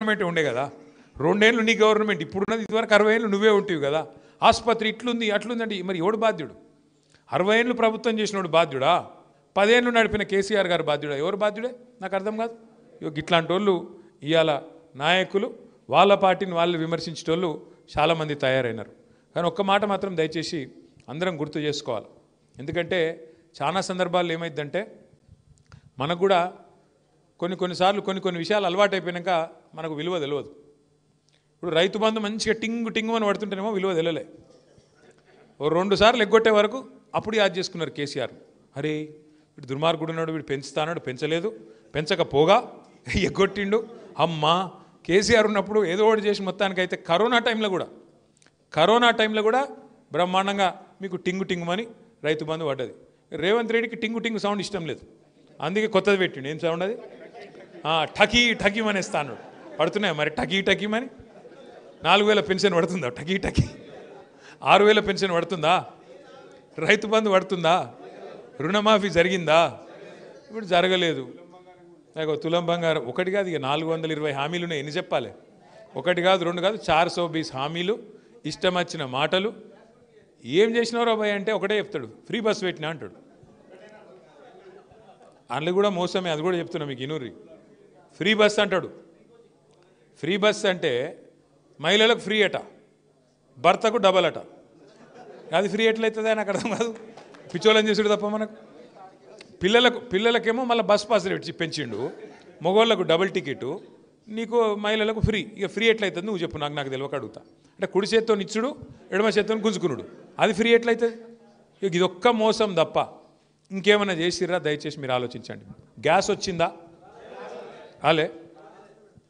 Government ఉండే కదా, 2 ఏళ్ళు నీ గవర్నమెంట్, ఇప్పుడున్నది ఇదివరకు 60 ఏళ్ళు నువ్వే ఉంటివి కదా. ఆసుపత్రి ఇట్లుంది అట్లుందంటే మరి ఎవడు బాధ్యుడు? 60 ఏళ్ళు ప్రభుత్వం చేసినోడు బాధ్యుడా? 10 ఏళ్ళు నడిపిన కేసీఆర్ గారు బాధ్యుడా? ఎవరు బాధ్యుడే? నాకు అర్థం కాదు. ఇట్లాంటి వాళ్ళు ఇవాళ నాయకులు వాళ్ళ పార్టీని వాళ్ళు విమర్శించేటోళ్ళు చాలామంది తయారైనారు. కానీ ఒక్క మాట మాత్రం దయచేసి అందరం గుర్తు చేసుకోవాలి. ఎందుకంటే చాలా సందర్భాల్లో ఏమైందంటే మనకు కూడా కొన్నిసార్లు కొన్ని విషయాలు అలవాటు అయిపోయాక మనకు విలువ తెలియదు. ఇప్పుడు రైతు బంధు మంచిగా టింగు అని పడుతుంటేనేమో విలువ తెలియలే. ఓ 2 సార్లు ఎగ్గొట్టే వరకు అప్పుడు యాద్ చేసుకున్నారు కేసీఆర్. అరే వీడు దుర్మార్గుడు ఉన్నాడు, వీడు పెంచుతాన్నాడు, పెంచలేదు, పెంచకపోగా ఎగ్గొట్టిండు. అమ్మా కేసీఆర్ ఉన్నప్పుడు ఏదో ఒకటి చేసి మొత్తానికైతే కరోనా టైంలో కూడా బ్రహ్మాండంగా మీకు టింగుమని రైతు బంధు పడ్డది. రేవంత్ రెడ్డికి టింగు సౌండ్ ఇష్టం లేదు, అందుకే కొత్తది పెట్టిండు. ఏం సౌండ్ అది? ఠకీ మనేస్తాను. పడుతున్నాయి మరి ఠకీమని. 4000 పెన్షన్ పడుతుందా? ఠకీ 6000 పెన్షన్ పడుతుందా? రైతు బంధు పడుతుందా? రుణమాఫీ జరిగిందా? ఇప్పుడు జరగలేదు. తులం బంగారం ఒకటి కాదు, ఇక 420 హామీలు ఉన్నాయి. ఎన్ని చెప్పాలి? 1 కాదు 2 కాదు 420 హామీలు, ఇష్టం వచ్చిన మాటలు. ఏం చేసినారో భయ అంటే ఒకటే చెప్తాడు, ఫ్రీ బస్ పెట్టినా అంటాడు. అందులో కూడా మోసమే, అది కూడా చెప్తున్నా మీకు ఇనూరి. ఫ్రీ బస్ అంటాడు. ఫ్రీ బస్ అంటే మహిళలకు ఫ్రీ అట, భర్తకు డబల్ అట. అది ఫ్రీ ఎట్లయితుంది నాకు అర్థం కాదు. పిచ్చోళ్ళని చేసుడు తప్ప మనకు. పిల్లలకేమో మళ్ళీ బస్ పాస్ రేట్ పెంచిండు, మగవాళ్ళకు డబుల్ టికెట్, నీకు మహిళలకు ఫ్రీ. ఇక ఫ్రీ ఎట్లయితుంది నువ్వు చెప్పు, నాకు తెలియక అడుగుతా. అంటే కుడి చేత్తో నిచ్చుడు, ఎడమ చేత్తో గుంజుకునుడు, అది ఫ్రీ ఎట్లయితుంది? ఇక ఇదొక్క మోసం తప్ప ఇంకేమైనా చేసిర్రా? దయచేసి మీరు ఆలోచించండి. గ్యాస్ వచ్చిందా? అలే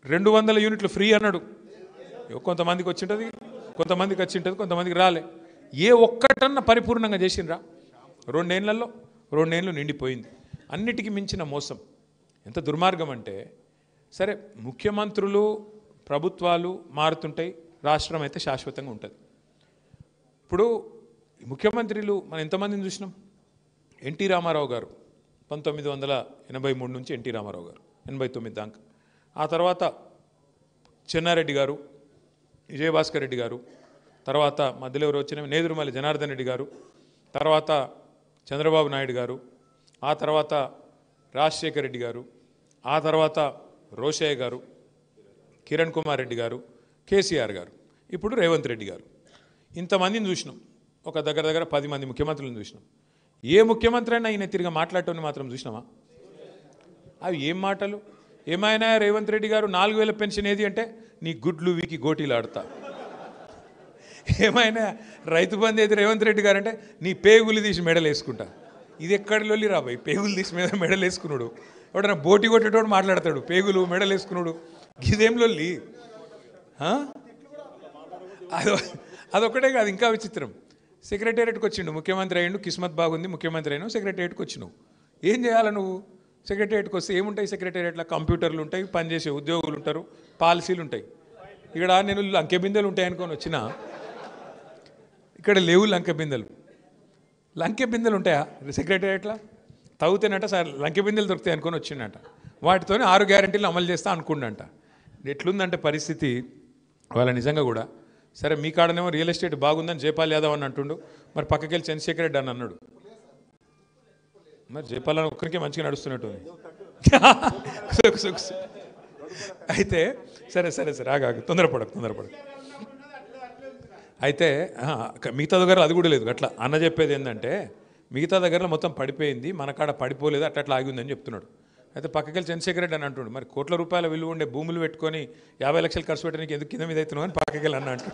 200 యూనిట్లు ఫ్రీ అన్నాడు. కొంతమందికి వచ్చింటుంది, కొంతమందికి రాలే. ఏ ఒక్కటన్నా పరిపూర్ణంగా చేసిండ్రా? 2 ఏళ్ళు నిండిపోయింది. అన్నిటికీ మించిన మోసం. ఎంత దుర్మార్గం అంటే, సరే ముఖ్యమంత్రులు ప్రభుత్వాలు మారుతుంటాయి, రాష్ట్రం అయితే శాశ్వతంగా ఉంటుంది. ఇప్పుడు ముఖ్యమంత్రులు మనం ఎంతమందిని చూసినాం? ఎన్టీ రామారావు గారు 1983 నుంచి ఎన్టీ రామారావు గారు 89 దాకా. ఆ తర్వాత చెన్నారెడ్డి గారు, విజయభాస్కర్ రెడ్డి గారు, తర్వాత మధ్యలో ఎవరు వచ్చిన నేదురుమల్లి జనార్దన్ రెడ్డి గారు, తర్వాత చంద్రబాబు నాయుడు గారు, ఆ తర్వాత రాజశేఖర్ రెడ్డి గారు, ఆ తర్వాత రోషయ్య గారు, కిరణ్ కుమార్ రెడ్డి గారు, కేసీఆర్ గారు, ఇప్పుడు రేవంత్ రెడ్డి గారు. ఇంతమందిని చూసినాం. ఒక దగ్గర 10 మంది ముఖ్యమంత్రులను చూసినాం. ఏ ముఖ్యమంత్రి అయినా ఈయన తిరిగి మాట్లాడటం మాత్రం చూసినామా? అవి ఏం మాటలు? ఏమైనా రేవంత్ రెడ్డి గారు 4000 పెన్షన్ ఏది అంటే నీ గుడ్లు వీకి గోటీలు ఆడతా. ఏమైనా రైతు బంధు ఏది రేవంత్ రెడ్డి గారు అంటే నీ పేగులు తీసి మెడలు వేసుకుంటా. ఇది ఎక్కడి లొల్లి రాబాయి? పేగులు తీసి మెడలు వేసుకున్నాడు. ఎవడన్నా బోటి కొట్టేటోడు మాట్లాడతాడు, పేగులు మెడలు వేసుకున్నాడు. ఇదేం లొల్లి? అదొక్కటే కాదు, ఇంకా విచిత్రం. సెక్రటేరియట్కి వచ్చిండు, ముఖ్యమంత్రి అయ్యిండు, కిస్మత్ బాగుంది, ముఖ్యమంత్రి అయినావు, సెక్రటేరియట్కి వచ్చినావు. ఏం చేయాలి నువ్వు? సెక్రటేరియట్కి వస్తే ఏముంటాయి? సెక్రటేరియట్లో కంప్యూటర్లు ఉంటాయి, పనిచేసే ఉద్యోగులు ఉంటారు, పాలసీలు ఉంటాయి. ఇక్కడ నేను లంకె బిందెలు ఉంటాయి అనుకొని వచ్చినా, ఇక్కడ లేవు లంకె బిందెలు ఉంటాయా సెక్రటేరియట్లో? తవ్వుతేనట సార్ లంకె బిందెలు దొరుకుతాయి అనుకొని వచ్చిండట. వాటితోనే 6 గ్యారెంటీలు అమలు చేస్తా అనుకుండంట. ఎట్లుందంటే పరిస్థితి వాళ్ళ నిజంగా కూడా. సరే మీ కాడనేమో రియల్ ఎస్టేట్ బాగుందని జయపాల్ యాదవ్ అని అంటుండు, మరి పక్కకెళ్ళి చంద్రశేఖర్ రెడ్డి అని అన్నాడు. మరి జయపాల్ అని ఒక్కరికే మంచిగా నడుస్తున్నట్టు. అయితే సరే ఆగాగు, తొందరపడకు. అయితే మిగతా దగ్గర అది కూడా లేదు. అట్లా అన్న చెప్పేది ఏంటంటే, మిగతా దగ్గరలో మొత్తం పడిపోయింది, మన కాడ పడిపోలేదు, అట్లా ఆగి ఉందని చెప్తున్నాడు. అయితే పక్కకెళ్ళి చంద్రశేఖర్ రెడ్డి అని అంటుండు, మరి కోట్ల రూపాయల విలువ ఉండే భూములు పెట్టుకొని 50 లక్షలు ఖర్చు పెట్టడానికి ఎందుకు కింద మీద అవుతున్నావు అని పక్కకెళ్ళి అన్న అంటు.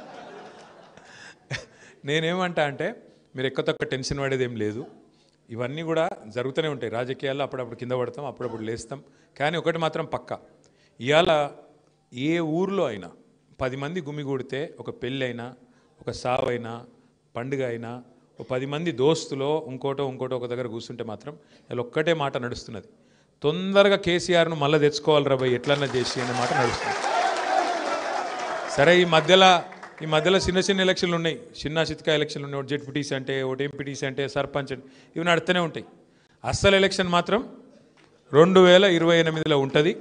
నేనేమంటా అంటే, మీరు ఎక్కువ తక్కువ టెన్షన్ పడేది ఏం లేదు. ఇవన్నీ కూడా జరుగుతూనే ఉంటాయి రాజకీయాల్లో. అప్పుడప్పుడు కింద పడతాం, అప్పుడప్పుడు లేస్తాం. కానీ ఒకటి మాత్రం పక్కా, ఇవాళ ఏ ఊర్లో అయినా 10 మంది గుమిగూడితే, ఒక పెళ్ళి అయినా, ఒక సావు అయినా, పండుగ అయినా, ఒక 10 మంది దోస్తులో ఇంకోటో ఒక దగ్గర కూర్చుంటే మాత్రం ఇలా ఒక్కటే మాట నడుస్తున్నది, తొందరగా కేసీఆర్ను మళ్ళీ తెచ్చుకోవాలి రా భయ్ ఎట్లన్నా చేసి అనే మాట నడుస్తుంది. సరే ఈ మధ్యలో చిన్న ఎలక్షన్లు ఉన్నాయి, చిన్న ఎలక్షన్లు ఉన్నాయి. ఒకటి జెడ్పీటీసీ అంటే, ఒకటి ఎంపీటీసీ అంటే, సర్పంచ్ అంటే, ఇవి నడుస్తూనే ఉంటాయి. అస్సలు ఎలక్షన్ మాత్రం 2028లో ఉంటుంది.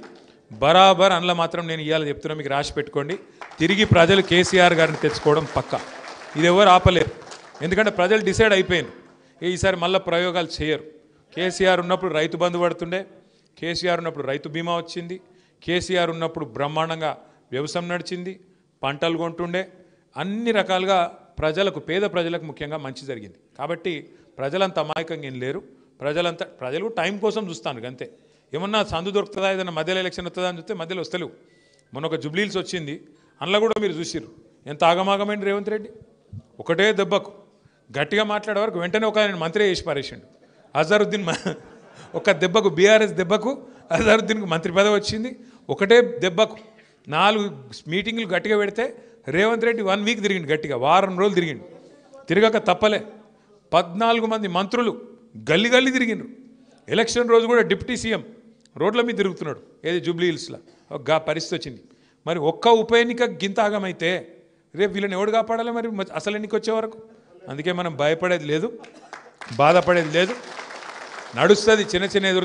బరాబర్ అందులో మాత్రం నేను ఇవాళ చెప్తున్నా, మీకు రాసి పెట్టుకోండి. తిరిగి ప్రజలు కేసీఆర్ గారిని తెచ్చుకోవడం పక్కా. ఇది ఎవరు ఆపలేరు, ఎందుకంటే ప్రజలు డిసైడ్ అయిపోయారు. ఈసారి మళ్ళీ ప్రయోగాలు చేయరు. కేసీఆర్ ఉన్నప్పుడు రైతు బంధు పడుతుండే, కేసీఆర్ ఉన్నప్పుడు రైతు బీమా వచ్చింది, కేసీఆర్ ఉన్నప్పుడు బ్రహ్మాండంగా వ్యవసాయం నడిచింది, పంటలు కొంటుండే, అన్ని రకాలుగా ప్రజలకు, పేద ప్రజలకు ముఖ్యంగా మంచి జరిగింది. కాబట్టి ప్రజలంతా అమాయకంగా ఏం లేరు. ప్రజలు టైం కోసం చూస్తాను అంతే. ఏమన్నా సందు దొరుకుతుందా, ఏదైనా మధ్యలో ఎలక్షన్ వస్తుందా అని చూస్తే మధ్యలో వస్తలేవు. మొన్న ఒక జుబ్లీల్స్ వచ్చింది, అందులో కూడా మీరు చూసిర్రు ఎంత ఆగమాగమైన రేవంత్ రెడ్డి. ఒకటే దెబ్బకు గట్టిగా మాట్లాడే వరకు వెంటనే ఒక ఆయన మంత్రి చేసి పారేసిండు. అజరుద్దీన్ ఒక దెబ్బకు, బీఆర్ఎస్ దెబ్బకు అజరుద్దీన్కు మంత్రి పదవి వచ్చింది. ఒకటే దెబ్బకు 4 మీటింగ్లు గట్టిగా పెడితే రేవంత్ రెడ్డి 1 వీక్ తిరిగిండు, గట్టిగా వారం రోజులు తిరిగిండు. తిరగక తప్పలే. 14 మంది మంత్రులు గల్లీ గల్లీ తిరిగిండ్రు. ఎలక్షన్ రోజు కూడా డిప్యూటీ సీఎం రోడ్ల మీద తిరుగుతున్నాడు, ఏది జూబ్లీ హిల్స్లో. ఒక పరిస్థితి వచ్చింది. మరి ఒక్క ఉప ఎన్నిక గింత ఆగమైతే రేపు వీళ్ళని ఎవడు కాపాడాలి మరి అసలు ఎన్నిక వచ్చే వరకు? అందుకే మనం భయపడేది లేదు, బాధపడేది లేదు. నడుస్తుంది చిన్న చిన్న ఎదురు